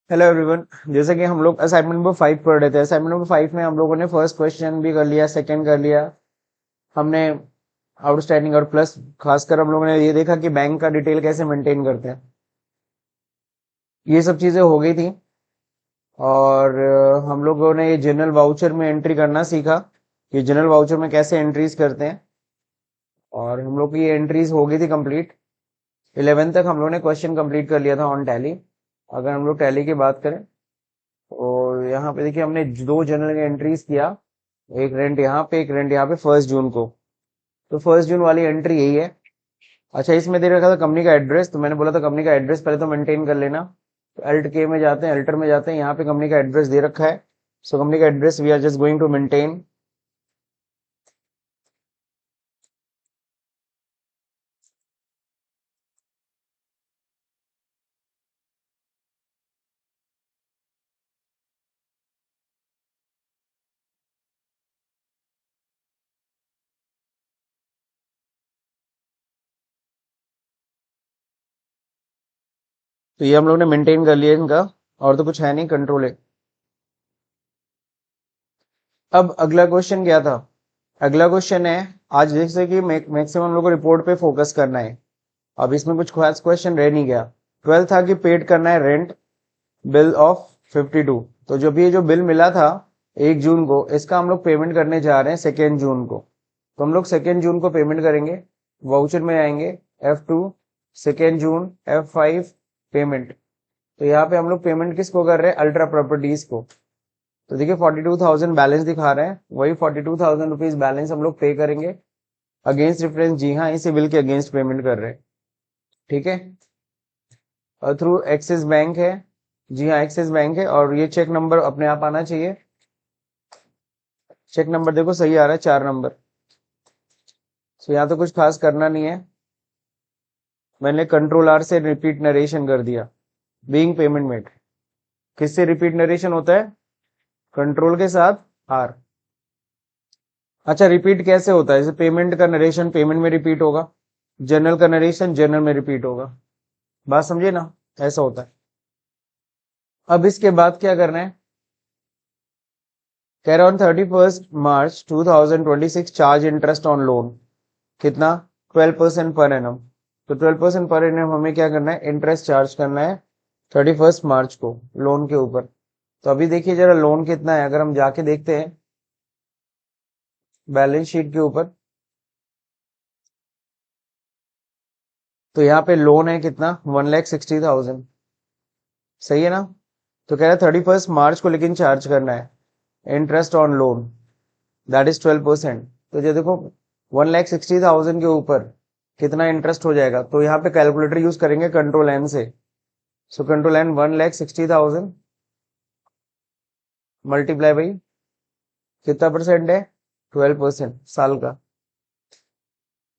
Hello everyone. जैसे कि हम लोग असाइनमेंट नंबर 5 पढ़ रहे थे। असाइनमेंट नंबर 5 में हम लोगों ने फर्स्ट क्वेश्चन भी कर लिया, सेकंड कर लिया हमने, आउटस्टैंडिंग और प्लस। खासकर हम लोगों ने ये देखा कि बैंक का डिटेल कैसे मेंटेन करते हैं। ये सब चीजें हो गई थी। और हम लोगों ने ये जनरल वाउचर में एंट्री करना सीखा कि जनरल वाउचर में कैसे एंट्रीज करते हैं। और हम लोग की ये एंट्रीज हो गई थी कंप्लीट। 11 तक हम लोग ने क्वेश्चन कंप्लीट कर लिया था ऑन टैली। अगर हम लोग टैली की बात करें तो यहाँ पे देखिए हमने दो जनरल एंट्रीज किया। एक रेंट यहाँ पे, एक रेंट यहाँ पे 1 जून को। तो 1 जून वाली एंट्री यही है। अच्छा, इसमें दे रखा था कंपनी का एड्रेस, तो मैंने बोला था कंपनी का एड्रेस पहले तो मेंटेन कर लेना। तो अल्ट के में जाते हैं, अल्टर में जाते हैं, यहाँ पे कंपनी का एड्रेस दे रखा है। सो कंपनी का address we are just going to maintain. तो ये हम लोग ने मेंटेन कर लिया इनका। और तो कुछ है नहीं, कंट्रोल है। अब अगला क्वेश्चन क्या था? अगला क्वेश्चन है, आज जैसे कि मैक्सिमम लोगों को रिपोर्ट पे फोकस करना है। अब इसमें कुछ खास क्वेश्चन रह नहीं गया। 12 था कि पेड करना है रेंट बिल ऑफ 52। तो जब ये जो बिल मिला था 1 जून को, इसका हम लोग पेमेंट करने जा रहे हैं 2 जून को। तो हम लोग 2 जून को पेमेंट करेंगे। वाउचर में आएंगे, F2, 2 जून, F5 पेमेंट। तो यहाँ पे हम लोग पेमेंट किसको कर रहे हैं? अल्ट्रा प्रॉपर्टीज को। तो देखिए 42,000 बैलेंस दिखा रहे हैं, वही 42,000 रुपीज बैलेंस हम लोग पे करेंगे अगेंस्ट रेफरेंस। जी हाँ, इसी बिल के अगेंस्ट पेमेंट कर रहे हैं। ठीक है। और थ्रू एक्सिस बैंक है। जी हाँ, एक्सिस बैंक है। और ये चेक नंबर अपने आप आना चाहिए। चेक नंबर देखो सही आ रहा है, 4 नंबर। तो यहाँ तो कुछ खास करना नहीं है। मैंने कंट्रोल आर से रिपीट नरेशन कर दिया। Being payment made. किससे रिपीट नरेशन होता है? कंट्रोल के साथ आर। अच्छा, रिपीट कैसे होता है? जैसे पेमेंट का नरेशन पेमेंट में रिपीट होगा, जनरल का नरेशन जनरल में रिपीट होगा। बात समझे ना? ऐसा होता है। अब इसके बाद क्या करना है? कह रहा on 31 March 2026 charge interest on loan. कितना? 12% पर एनम। तो 12% पर एनम हमें क्या करना है? इंटरेस्ट चार्ज करना है 31 मार्च को लोन के ऊपर। तो अभी देखिए जरा लोन कितना है, अगर हम जाके देखते हैं बैलेंस शीट के ऊपर, तो यहाँ पे लोन है कितना? 1,60,000। सही है ना? तो कह रहा है 31 मार्च को लेकिन चार्ज करना है interest on loan, that is 12%। तो जो देखो 1,60,000 के ऊपर कितना इंटरेस्ट हो जाएगा, तो यहाँ पे कैलकुलेटर यूज करेंगे कंट्रोल एन से। So control N 1,60,000 multiply by कितना परसेंट है? 12% साल का।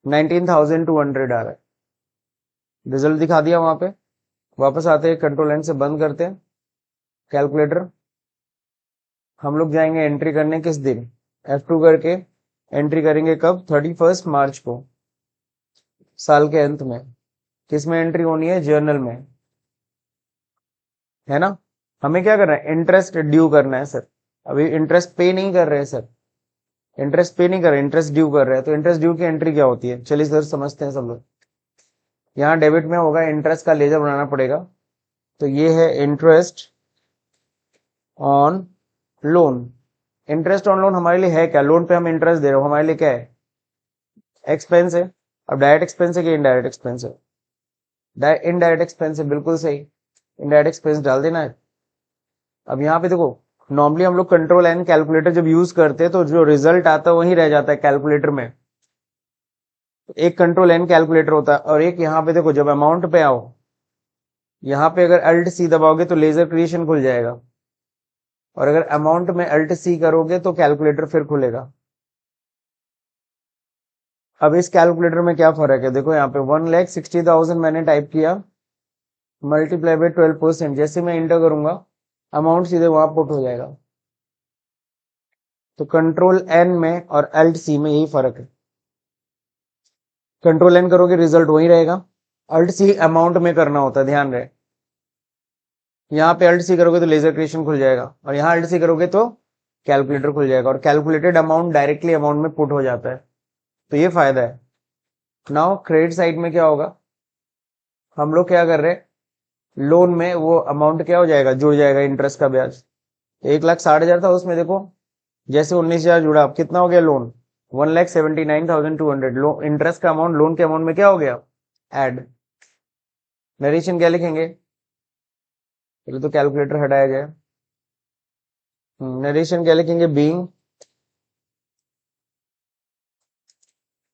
19,200 आ रहा है। रिजल्ट दिखा दिया वहां पे। वापस आते हैं, कंट्रोल एन से बंद करते हैं कैलकुलेटर। हम लोग जाएंगे एंट्री करने किस दिन? F2 करके एंट्री करेंगे कब? 31 मार्च को, साल के अंत में। किस में एंट्री होनी है? जर्नल में, है ना? हमें क्या करना है? इंटरेस्ट ड्यू करना है सर। अभी इंटरेस्ट पे नहीं कर रहे हैं सर। इंटरेस्ट पे नहीं कर रहे, इंटरेस्ट ड्यू कर रहे हैं। तो इंटरेस्ट ड्यू की एंट्री क्या होती है? चलिए सर समझते हैं सब लोग। यहाँ डेबिट में होगा, इंटरेस्ट का लेजर बनाना पड़ेगा। तो ये है interest on loan. Interest on loan हमारे लिए है क्या? लोन पे हम इंटरेस्ट दे रहे हो, हमारे लिए क्या है? एक्सपेंस है। अब डायरेक्ट एक्सपेंस है कि इनडायरेक्ट एक्सपेंस है? इनडायरेक्ट एक्सपेंस है, बिल्कुल सही। इनडायरेक्ट एक्सपेंस डाल देना है। अब यहाँ पे देखो, नॉर्मली हम लोग कंट्रोल एन कैलकुलेटर जब यूज करते हैं तो जो रिजल्ट आता है वही रह जाता है कैलकुलेटर में। एक कंट्रोल एन कैलकुलेटर होता है, और एक यहाँ पे देखो जब अमाउंट पे आओ, यहाँ पे अगर अल्ट सी दबाओगे तो लेजर क्रिएशन खुल जाएगा। और अगर अमाउंट में अल्ट सी करोगे तो कैलकुलेटर फिर खुलेगा। अब इस कैलकुलेटर में क्या फर्क है? देखो यहाँ पे 1,60,000 मैंने टाइप किया, मल्टीप्लाई बाई 12%। जैसे मैं इंटर करूंगा अमाउंट सीधे वहां पुट हो जाएगा। तो कंट्रोल एन में और अल्ट सी में यही फर्क है। कंट्रोल एन करोगे रिजल्ट वही रहेगा, अल्ट सी अमाउंट में करना होता है, ध्यान रहे। यहाँ पे अल्ट सी करोगे तो लेजर क्रिएशन खुल जाएगा, और यहाँ अल्ट सी करोगे तो कैलकुलेटर खुल जाएगा, और कैलकुलेटेड अमाउंट डायरेक्टली अमाउंट में पुट हो जाता है। तो ये फायदा है। नाउ क्रेडिट साइड में क्या होगा, हम लोग क्या कर रहे हैं, लोन में वो अमाउंट क्या हो जाएगा, जुड़ जाएगा इंटरेस्ट का ब्याज। 1,60,000 था, उसमें देखो जैसे 19,000 जुड़ा, अब कितना हो गया लोन, 1,79,200। लोन इंटरेस्ट का अमाउंट लोन के अमाउंट में क्या हो गया, ऐड। नरेशन क्या लिखेंगे, पहले तो कैलकुलेटर हटाया जाए। नरेशन क्या लिखेंगे, being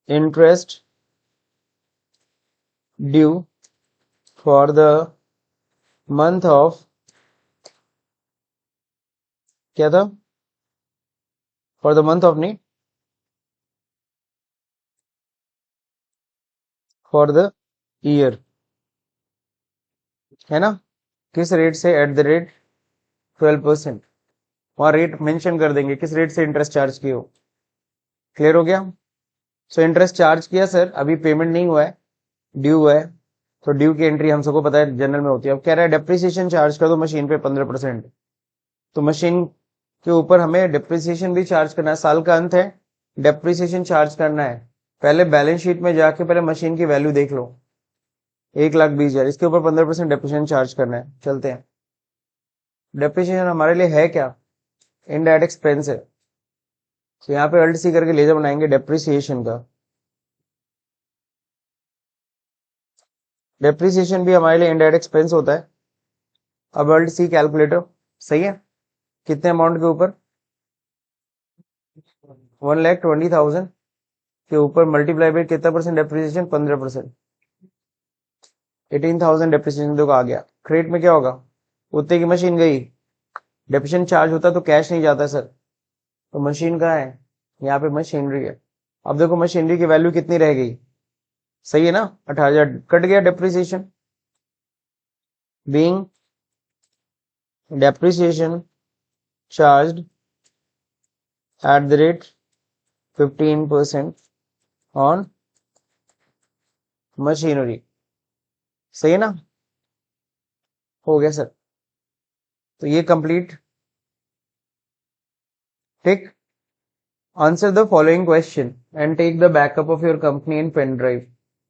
interest due for the month of, क्या था, फॉर द मंथ ऑफ, नहीं, फॉर द ईयर, है ना। किस रेट से, एट द रेट 12%, वहां रेट मेंशन कर देंगे किस रेट से इंटरेस्ट चार्ज किए हो। क्लियर हो गया। सो इंटरेस्ट चार्ज किया सर, अभी पेमेंट नहीं हुआ है, ड्यू हुआ है, तो ड्यू की एंट्री हम सबको पता है जनरल में होती है। अब कह रहा है डेप्रिसिएशन चार्ज कर दो मशीन पे 15%, तो मशीन के ऊपर हमें डेप्रिसिएशन भी चार्ज करना है, साल का अंत है, डेप्रिसिएशन चार्ज करना है। पहले बैलेंस शीट में जाके पहले मशीन की वैल्यू देख लो, 1,20,000, इसके ऊपर 15% डेप्रिसिएशन चार्ज करना है। चलते हैं, डेप्रिसिएशन हमारे लिए है क्या, इनडायरेक्ट एक्सपेंस है। तो यहाँ पे अल्ट सी करके लेजर बनाएंगे डेप्रिसिएशन का। डेप्रिसिएशन भी हमारे लिए इनडायरेक्ट एक्सपेंस होता है। अब अल्ट सी कैलकुलेटर, सही है, कितने अमाउंट के ऊपर, 1,20,000 के ऊपर मल्टीप्लाई बाय कितना परसेंट डेप्रिसिएशन, 15%, 18,000 डेप्रिसिएशन देखो आ गया। क्रेडिट में क्या होगा, उतने की मशीन गई, डेप्रिसिएशन चार्ज होता तो कैश नहीं जाता सर, तो मशीन कहाँ है, यहाँ पे मशीनरी है। अब देखो मशीनरी की वैल्यू कितनी रह गई, सही है ना, 18,000 कट गया depreciation, being depreciation charged at the rate 15% on machinery, सही है ना, हो गया सर। तो ये कंप्लीट, ठीक। Answer the following question and take the backup of your company in pen drive.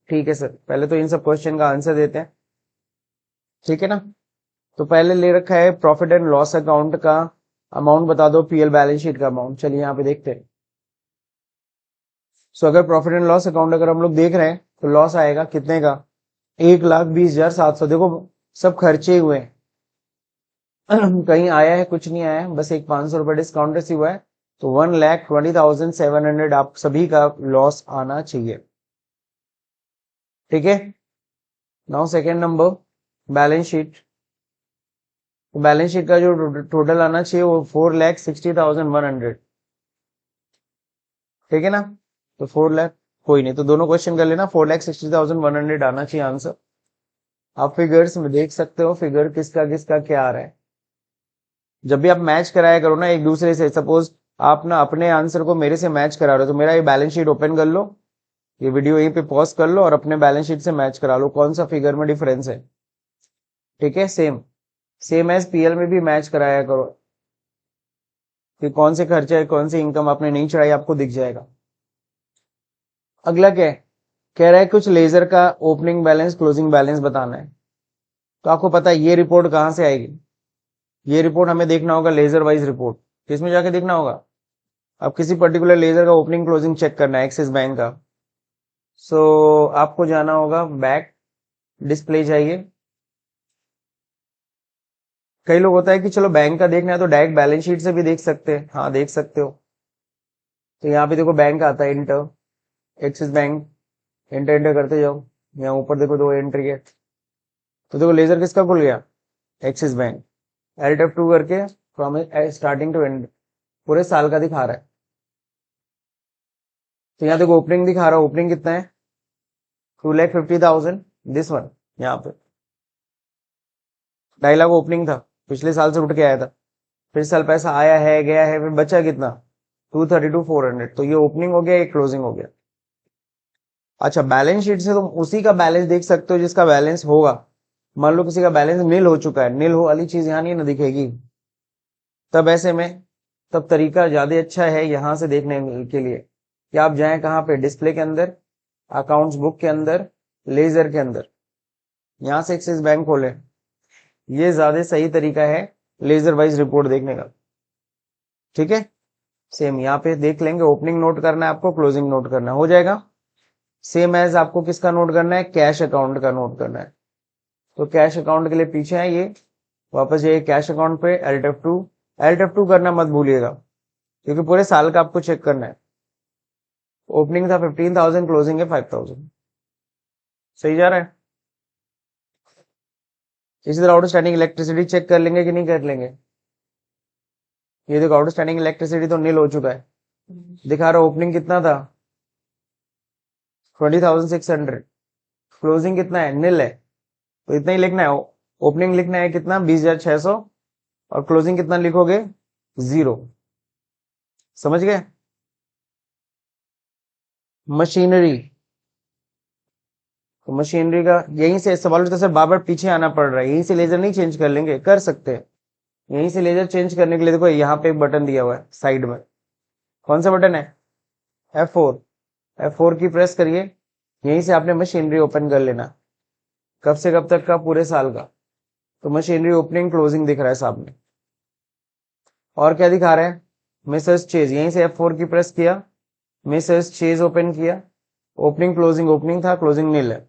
ठीक है सर, पहले तो इन सब क्वेश्चन का आंसर देते हैं, ठीक है ना। तो पहले ले रखा है प्रॉफिट एंड लॉस अकाउंट का अमाउंट बता दो, पीएल बैलेंस शीट का अमाउंट। चलिए यहाँ पे देखते हैं। सो अगर प्रॉफिट एंड लॉस अकाउंट अगर हम लोग देख रहे हैं तो लॉस आएगा कितने का, 1,20,700। देखो सब खर्चे हुए हैं, कहीं आया है कुछ नहीं आया है, बस एक 500 रुपए डिस्काउंट रिसीव हुआ है, तो 1,20,700 आप सभी का लॉस आना चाहिए, ठीक है। Now second number, balance sheet. Balance sheet का जो टोटल आना चाहिए वो 4,60,100, ठीक है ना। तो 4 लाख, कोई नहीं, तो दोनों क्वेश्चन कर लेना, 4,60,100 आना चाहिए आंसर। आप फिगर्स में देख सकते हो, फिगर किसका किसका क्या आ रहा है। जब भी आप मैच कराया करो ना एक दूसरे से, सपोज आप ना अपने आंसर को मेरे से मैच करा रहे हो, तो मेरा ये बैलेंस शीट ओपन कर लो, ये वीडियो यहीं पे पॉज कर लो और अपने बैलेंस शीट से मैच करा लो कौन सा फिगर में डिफरेंस है, ठीक है। सेम सेम एज पीएल में भी मैच कराया करो कि कौन से खर्चे है, कौन सी इनकम आपने नहीं चढ़ाई, आपको दिख जाएगा। अगला क्या है, कह रहा है कुछ लेजर का ओपनिंग बैलेंस क्लोजिंग बैलेंस बताना है। तो आपको पता है ये रिपोर्ट कहां से आएगी, ये रिपोर्ट हमें देखना होगा लेजर वाइज रिपोर्ट, किसमें जाके देखना होगा, अब किसी पर्टिकुलर लेजर का ओपनिंग क्लोजिंग चेक करना है, एक्सिस बैंक का। सो आपको जाना होगा बैक, डिस्प्ले जाइए। कई लोग होता है कि चलो बैंक का देखना है तो डायरेक्ट बैलेंस शीट से भी देख सकते हैं, हाँ देख सकते हो। तो यहाँ पे देखो बैंक आता है, inter, axis bank, inter inter करते जाओ, यहाँ ऊपर देखो दो एंट्री है, तो देखो लेजर किसका खुल गया, एक्सिस बैंक। एल्ट F2 करके फ्रॉम स्टार्टिंग टू एंड पूरे साल का दिखा रहा है। तो यहाँ देखो ओपनिंग दिखा रहा है, ओपनिंग कितना है, 2,50,000, दिस वन, यहाँ पे 2.5 लाख ओपनिंग था, पिछले साल से उठ के आया था, फिर साल पैसा आया है गया है, फिर बचा कितना, 232,400। तो ये ओपनिंग हो गया, ये क्लोजिंग हो गया। अच्छा बैलेंस शीट से तुम उसी का बैलेंस देख सकते हो जिसका बैलेंस होगा, मान लो किसी का बैलेंस नील हो चुका है, नील हो वाली चीज यहाँ नहीं ना दिखेगी, तब ऐसे में तब तरीका ज्यादा अच्छा है यहाँ से देखने के लिए कि आप जाएं कहाँ पे, डिस्प्ले के अंदर, अकाउंट्स बुक के अंदर, लेजर के अंदर, यहाँ से एक्सिस बैंक खोलें। ये ज्यादा सही तरीका है लेजर वाइज रिपोर्ट देखने का। ठीक है, सेम यहाँ पे देख लेंगे, ओपनिंग नोट करना है आपको, क्लोजिंग नोट करना है, हो जाएगा। सेम एज आपको किसका नोट करना है, कैश अकाउंट का नोट करना है। तो कैश अकाउंट के लिए पीछे है ये, वापस ये कैश अकाउंट पे Alt F2 करना मत भूलिएगा, क्योंकि पूरे साल का आपको चेक करना है। ओपनिंग था 15,000, क्लोजिंग है 5,000, सही जा रहा है। इसी तरह आउटस्टैंडिंग इलेक्ट्रिसिटी चेक कर लेंगे कि नहीं कर लेंगे। ये देखो आउटस्टैंडिंग इलेक्ट्रिसिटी तो नील हो चुका है, दिखा रहा ओपनिंग कितना था 20,600, क्लोजिंग कितना है, नील है, तो इतना ही लिखना है। ओपनिंग लिखना है कितना 20,600 और क्लोजिंग कितना लिखोगे 0। समझ गए। मशीनरी, तो मशीनरी का यहीं से सवाल तो सर बार बार पीछे आना पड़ रहा है, यहीं से लेजर नहीं चेंज कर लेंगे, कर सकते हैं। यहीं से लेजर चेंज करने के लिए देखो यहाँ पे एक बटन दिया हुआ है साइड में, कौन सा बटन है, F4। F4 की प्रेस करिए, यहीं से आपने मशीनरी ओपन कर लेना। कब से कब तक का, पूरे साल का। तो मशीनरी ओपनिंग क्लोजिंग दिख रहा है सामने। और क्या दिखा रहा है, मिसेस चेज, यहीं से F4 की प्रेस किया, मिसेस चेज ओपन किया, ओपनिंग क्लोजिंग, ओपनिंग था, क्लोजिंग नील है।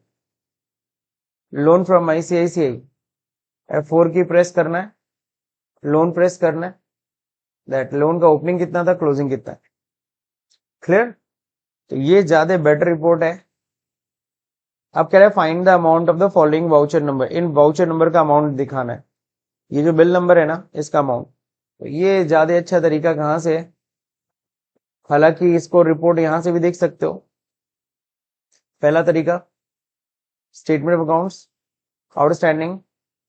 लोन फ्रॉम ICICI, F4 की प्रेस करना है, लोन प्रेस करना है, दैट लोन का ओपनिंग कितना था, क्लोजिंग कितना है। क्लियर। तो ये ज्यादा बेटर रिपोर्ट है। अब कह रहे हैं find the amount of the following voucher number, in voucher number का अमाउंट दिखाना है। ये जो बिल नंबर है ना, इसका अमाउंट। तो ये ज्यादा अच्छा तरीका कहां से है, हालांकि इसको रिपोर्ट यहां से भी देख सकते हो। पहला तरीका, statement of accounts, outstanding,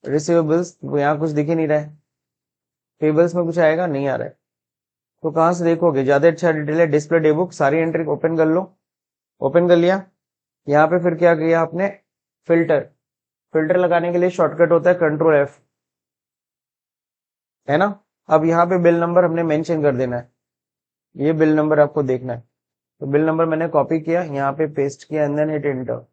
receivables, वो यहाँ कुछ दिख ही नहीं रहा है, पेबल्स में कुछ आएगा नहीं आ रहा है, तो कहां से देखोगे, ज्यादा अच्छा डिटेल है डिस्प्ले डे बुक, सारी एंट्री ओपन कर लो। ओपन कर लिया, यहाँ पे फिर क्या किया आपने, फिल्टर, फिल्टर लगाने के लिए शॉर्टकट होता है Ctrl+F, है ना। अब यहाँ पे बिल नंबर हमने मेंशन कर देना है, ये बिल नंबर आपको देखना है। तो बिल नंबर मैंने कॉपी किया, यहाँ पे पेस्ट किया and then hit enter.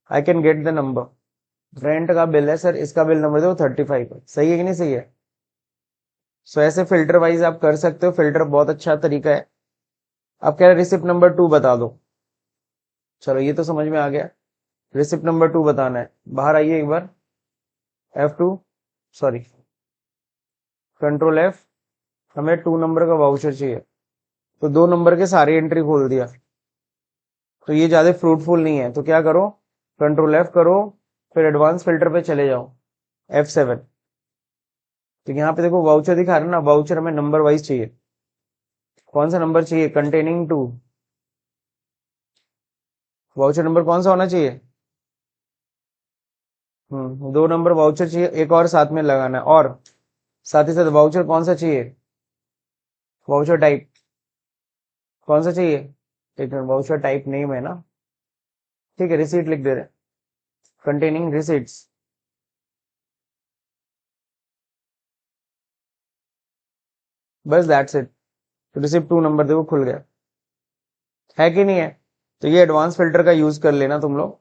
I can get the number. Rent का बिल है सर, इसका बिल नंबर देखो 35 है, सही है कि नहीं सही है। सो ऐसे फिल्टर वाइज आप कर सकते हो, फिल्टर बहुत अच्छा तरीका है। अब कह रहे रिसिप्ट नंबर 2 बता दो, चलो ये तो समझ में आ गया, रिसिप्ट नंबर 2 बताना है। बाहर आइए एक बार, F2, सॉरी Ctrl+F, हमें 2 नंबर का वाउचर चाहिए, तो 2 नंबर के सारी एंट्री खोल दिया। तो ये ज्यादा फ्रूटफुल नहीं है, तो क्या करो, Ctrl+F करो, फिर एडवांस फिल्टर पे चले जाओ, F7। तो यहाँ पे देखो वाउचर दिखा रहा है ना, वाउचर हमें नंबर वाइज चाहिए। कौन सा नंबर चाहिए, कंटेनिंग 2, वाउचर नंबर कौन सा होना चाहिए, 2 नंबर वाउचर चाहिए, एक और साथ में लगाना है, और साथ ही साथ वाउचर कौन सा चाहिए, वाउचर टाइप कौन सा चाहिए, एक मिनट, वाउचर टाइप नेम है ना, ठीक है, रिसीट लिख दे रहे, कंटेनिंग रिसीट्स। बस दैट्स इट। तो रिसिप्ट 2 नंबर देखो खुल गया, है कि नहीं है। तो ये एडवांस फिल्टर का यूज कर लेना तुम लोग,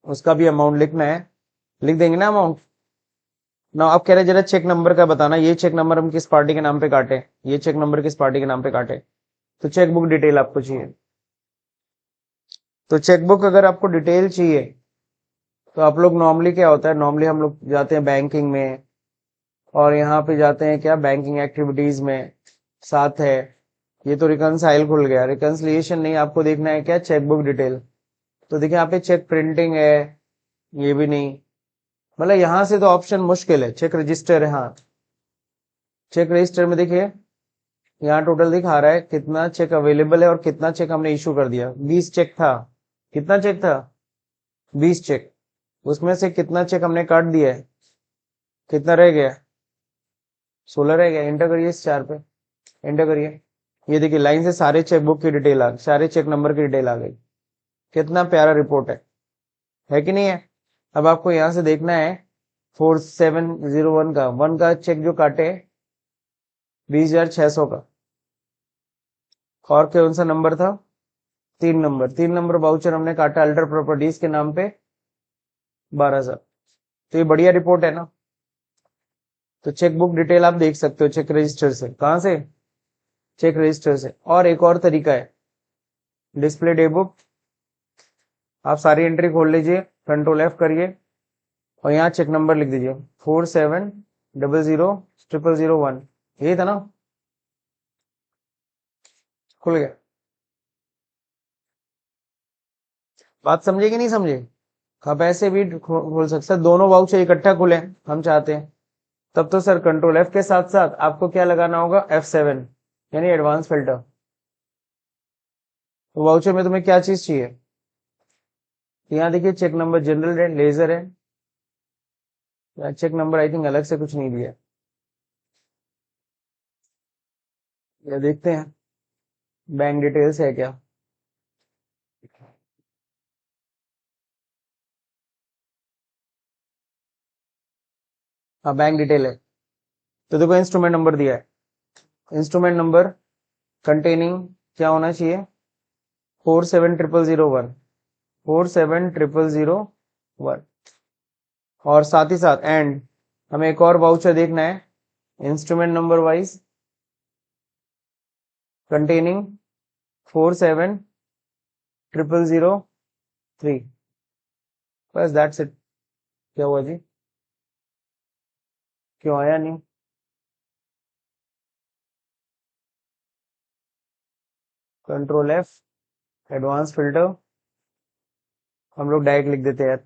उसका भी अमाउंट लिखना है, लिख देंगे ना अमाउंट ना। आप कह रहे जरा चेक नंबर का बताना, ये चेक नंबर हम किस पार्टी के नाम पे काटे, ये चेक नंबर किस पार्टी के नाम पे काटे। तो चेक बुक डिटेल आपको चाहिए, तो चेक बुक अगर आपको डिटेल चाहिए तो आप लोग नॉर्मली क्या होता है, नॉर्मली हम लोग जाते हैं बैंकिंग में, और यहाँ पे जाते हैं क्या, बैंकिंग एक्टिविटीज में साथ है। ये तो रिकनसाइल खुल गया, रिकनसिलिएशन नहीं, आपको देखना है क्या, चेक बुक डिटेल। तो देखिए यहाँ पे चेक प्रिंटिंग है, ये भी नहीं, मतलब यहाँ से तो ऑप्शन मुश्किल है। चेक रजिस्टर है, हाँ चेक रजिस्टर में देखिए यहाँ टोटल दिखा रहा है कितना चेक अवेलेबल है और कितना चेक हमने इशू कर दिया। 20 चेक था, कितना चेक था, 20 चेक, उसमें से कितना चेक हमने काट दिया है, कितना रह गया, 16 रह गया। एंटर करिए इस 4 पे, एंटर करिए। ये देखिए लाइन से सारे चेकबुक की डिटेल आ गई, सारे चेक नंबर की डिटेल आ गई। कितना प्यारा रिपोर्ट है कि नहीं है। अब आपको यहां से देखना है 4701 का 1 का चेक जो काटे 20,600 का, और कौन सा नंबर था? 3 नंबर वाउचर हमने काटा अल्टर प्रॉपर्टीज के नाम पे 12,000। तो ये बढ़िया रिपोर्ट है ना। तो चेक बुक डिटेल आप देख सकते हो चेक रजिस्टर से। कहां से? चेक रजिस्टर से। और एक और तरीका है, डिस्प्ले डे बुक। आप सारी एंट्री खोल लीजिए, कंट्रोल F करिए और यहाँ चेक नंबर लिख दीजिए 47000001। यही था ना? खुल गया। बात समझे कि नहीं समझे? आप ऐसे भी खोल सकते, दोनों वाउचर इकट्ठा खुले हम चाहते हैं, तब तो सर कंट्रोल F के साथ साथ आपको क्या लगाना होगा? F7 यानी एडवांस फिल्टर। तो वाउचर में तुम्हें क्या चीज चाहिए? यहाँ देखिए चेक नंबर जनरल है, लेजर है, चेक नंबर आई थिंक अलग से कुछ नहीं दिया। या देखते हैं बैंक डिटेल्स है क्या। हाँ बैंक डिटेल है। तो देखो इंस्ट्रूमेंट नंबर दिया है, इंस्ट्रूमेंट नंबर कंटेनिंग क्या होना चाहिए? 470001, 470001। और साथ ही साथ एंड हमें एक और वाउचर देखना है इंस्ट्रूमेंट नंबर वाइज कंटेनिंग 470003। बस दैट्स इट। क्या हुआ जी? क्यों आया नहीं? कंट्रोल F, एडवांस फिल्टर, हम लोग डायरेक्ट लिख देते हैं यार।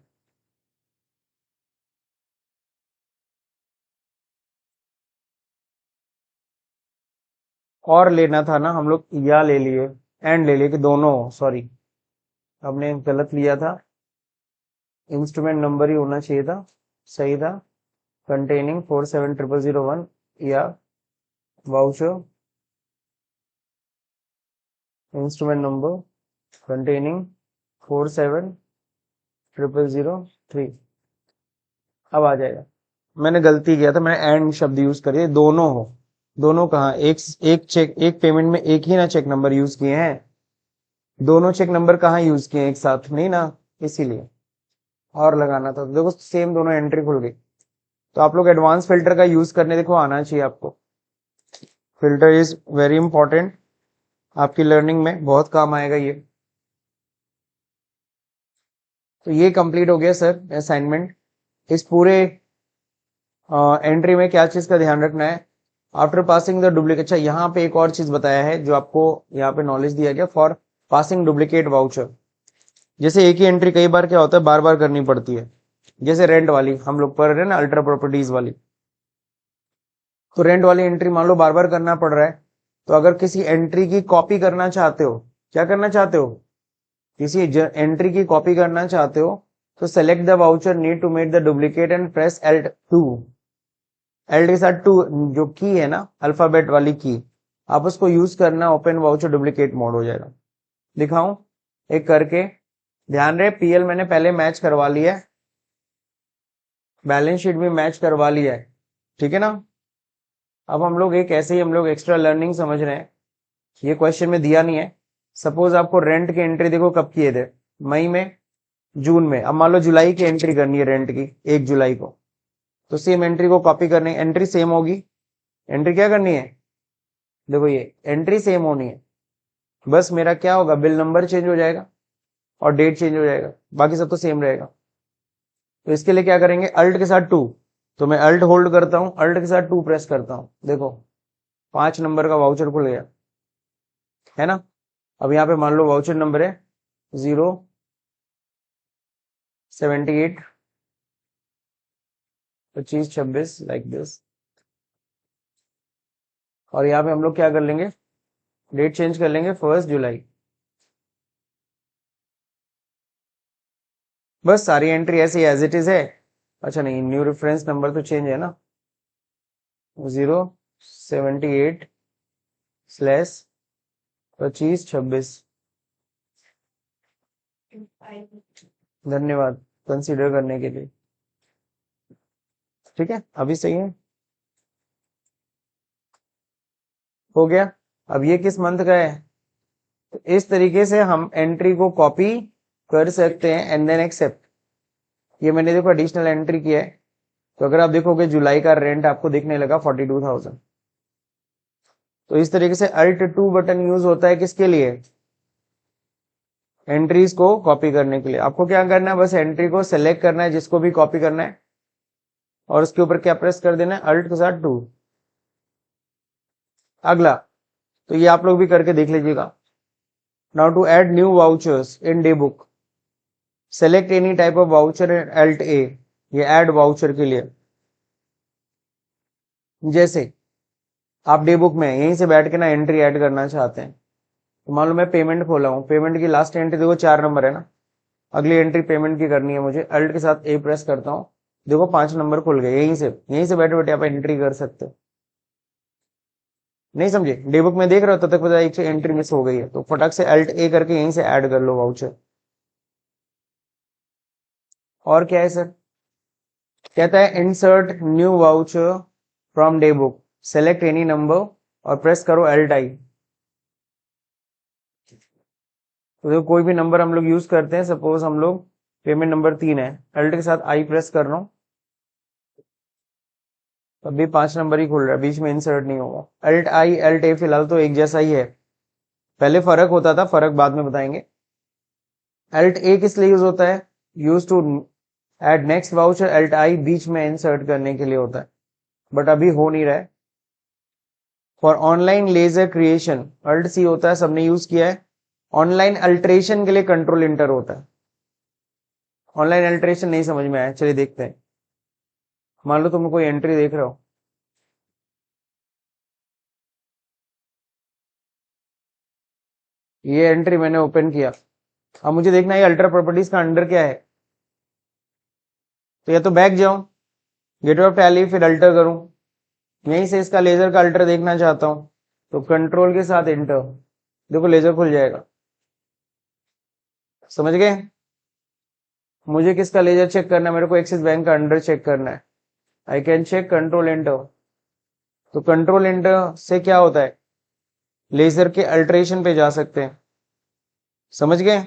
और लेना था ना हम लोग, या ले लिए, एंड ले लिए कि दोनों, सॉरी हमने गलत लिया था। इंस्ट्रूमेंट नंबर ही होना चाहिए था, सही था। कंटेनिंग 470001 या वाउचर इंस्ट्रूमेंट नंबर कंटेनिंग 470003। अब आ जाएगा। मैंने गलती किया था, मैंने एंड शब्द यूज करिए, दोनों हो। दोनों कहाँ? एक एक चेक, एक पेमेंट में एक ही ना चेक नंबर यूज किए हैं, दोनों चेक नंबर कहाँ यूज किए हैं? एक साथ नहीं ना, इसीलिए और लगाना था। देखो सेम दोनों एंट्री खुल गई। तो आप लोग एडवांस फिल्टर का यूज करने देखो आना चाहिए आपको। फिल्टर इज वेरी इंपॉर्टेंट, आपकी लर्निंग में बहुत काम आएगा ये। तो ये कंप्लीट हो गया सर असाइनमेंट। इस पूरे एंट्री में क्या चीज का ध्यान रखना है? After passing the duplicate. अच्छा यहाँ पे एक और चीज बताया है जो आपको यहाँ पे नॉलेज दिया गया, फॉर पासिंग डुप्लीकेट वाउचर। जैसे एक ही एंट्री कई बार क्या होता है बार बार करनी पड़ती है, जैसे रेंट वाली हम लोग पढ़ रहे हैं ना, अल्ट्रा प्रॉपर्टीज वाली। तो रेंट वाली एंट्री मान लो बार बार करना पड़ रहा है, तो अगर किसी एंट्री की कॉपी करना चाहते हो, क्या करना चाहते हो? किसी एंट्री की कॉपी करना चाहते हो तो select the voucher need to make the duplicate and press Alt2। Alt के साथ 2 जो की है ना अल्फाबेट वाली की, आप उसको यूज करना, ओपन वाउचर डुप्लीकेट मोड हो जाएगा। दिखाऊं एक करके? ध्यान रहे पीएल मैंने पहले मैच करवा लिया है, बैलेंस शीट भी मैच करवा लिया है, ठीक है ना। अब हम लोग एक ऐसे ही हम लोग एक्स्ट्रा लर्निंग समझ रहे हैं, ये क्वेश्चन में दिया नहीं है। सपोज आपको रेंट की एंट्री देखो कब किए थे, मई में, जून में। अब मान लो जुलाई की एंट्री करनी है रेंट की 1 जुलाई को, तो सेम एंट्री को कॉपी करनी है, एंट्री सेम होगी। एंट्री क्या करनी है? देखो ये एंट्री सेम होनी है, बस मेरा क्या होगा, बिल नंबर चेंज हो जाएगा और डेट चेंज हो जाएगा, बाकी सब तो सेम रहेगा। तो इसके लिए क्या करेंगे? अल्ट के साथ 2। तो मैं अल्ट होल्ड करता हूं, अल्ट के साथ 2 प्रेस करता हूं, देखो 5 नंबर का वाउचर खुल गया, है ना। अब यहाँ पे मान लो वाउचर नंबर है 078 25 26 लाइक दिस। और यहाँ पे हम लोग क्या कर लेंगे? डेट चेंज कर लेंगे 1 जुलाई। बस सारी एंट्री ऐसी एज इट इज है। अच्छा नहीं, न्यू रेफरेंस नंबर तो चेंज है ना, 078/25 26। धन्यवाद। कंसीडर करने के लिए। ठीक है, अभी सही है, हो गया। अब ये किस मंथ का है, तो इस तरीके से हम एंट्री को कॉपी कर सकते हैं एंड देन एक्सेप्ट। ये मैंने देखो एडिशनल एंट्री किया है, तो अगर आप देखोगे जुलाई का रेंट आपको दिखने लगा 42,000। तो इस तरीके से अल्ट 2 बटन यूज होता है किसके लिए, एंट्रीज को कॉपी करने के लिए। आपको क्या करना है, बस एंट्री को सेलेक्ट करना है जिसको भी कॉपी करना है, और उसके ऊपर क्या प्रेस कर देना है, अल्ट के साथ 2। अगला, तो ये आप लोग भी करके देख लीजिएगा। Now to add new vouchers in day book, select any type of voucher, alt A, ये ऐड वाउचर के लिए। जैसे आप डे बुक में यहीं से बैठ के ना एंट्री ऐड करना चाहते हैं, तो मान लो मैं पेमेंट खोला हूं, पेमेंट की लास्ट एंट्री देखो 4 नंबर है ना, अगली एंट्री पेमेंट की करनी है मुझे, अल्ट के साथ ए प्रेस करता हूं, देखो 5 नंबर खुल गए। यहीं से बैठे बैठे आप एंट्री कर सकते हो। नहीं समझे, डे बुक में देख रहे हो तब तक पता एक एंट्री मिस हो गई है, तो फटाक से अल्ट ए करके यहीं से ऐड कर लो वाउचर। और क्या है सर, कहता है insert new voucher from day book, select any number और प्रेस करो अल्ट आई। तो देखो कोई भी नंबर हम लोग यूज करते हैं, सपोज हम लोग पेमेंट नंबर 3 है, अल्ट के साथ आई प्रेस कर रहा हूं, अभी 5 नंबर ही खुल रहा है, बीच में इंसर्ट नहीं होगा। अल्ट आई अल्ट ए फिलहाल तो एक जैसा ही है, पहले फर्क होता था, फर्क बाद में बताएंगे। अल्ट ए किस लिए यूज होता है, use to add next voucher, alt I बीच में इंसर्ट करने के लिए होता है, बट अभी हो नहीं रहा है। For online ledger creation alt C होता है, सबने यूज किया है। ऑनलाइन अल्ट्रेशन के लिए कंट्रोल इंटर होता है। ऑनलाइन अल्ट्रेशन नहीं समझ में आया, चलिए देखते हैं। मान लो तुम कोई एंट्री देख रहे हो, ये एंट्री मैंने ओपन किया, अब मुझे देखना है अल्टर प्रॉपर्टीज का अंडर क्या है, तो या तो बैक जाऊं, गेट ऑफ टैली, फिर अल्टर करूं, यहीं से इसका लेजर का अल्टर देखना चाहता हूं, तो कंट्रोल के साथ इंटर, देखो लेजर खुल जाएगा। समझ गए, मुझे किसका लेजर चेक करना है, मेरे को एक्सिस बैंक का अंडर चेक करना है, I can check control enter. तो कंट्रोल इंटर से क्या होता है, लेजर के अल्ट्रेशन पे जा सकते हैं। समझ गए,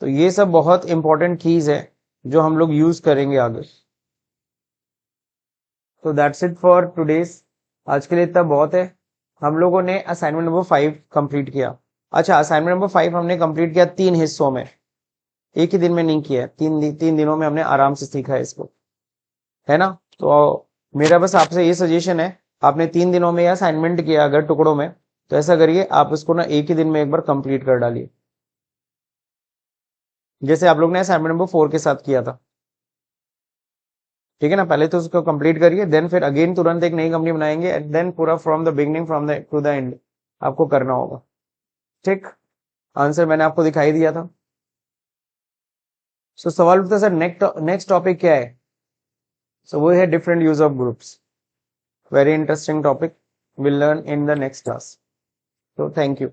तो ये सब बहुत इंपॉर्टेंट कीज है जो हम लोग यूज करेंगे आगे। तो दैट्स इट फॉर टुडेज, आज के लिए इतना बहुत है। हम लोगों ने असाइनमेंट नंबर 5 कंप्लीट किया। अच्छा, असाइनमेंट नंबर 5 हमने कंप्लीट किया 3 हिस्सों में, एक ही दिन में नहीं किया, 3 दिनों में हमने आराम से सीखा है इसको, है ना। तो मेरा बस आपसे ये सजेशन है, आपने 3 दिनों में असाइनमेंट किया अगर टुकड़ों में, तो ऐसा करिए आप इसको ना एक ही दिन में एक बार कंप्लीट कर डालिए, जैसे आप लोग ने असाइनमेंट नंबर 4 के साथ किया था। ठीक है ना, पहले तो उसको कंप्लीट करिए, देन फिर अगेन तुरंत एक नई कंपनी बनाएंगे, एंड देन पूरा from the beginning from the two the end आपको करना होगा। ठीक, आंसर मैंने आपको दिखाई दिया था। सो सवाल उठता है सर नेक्स्ट टॉपिक क्या है, सो वो है different use of groups. Very interesting topic, will learn in the next class. तो थैंक यू।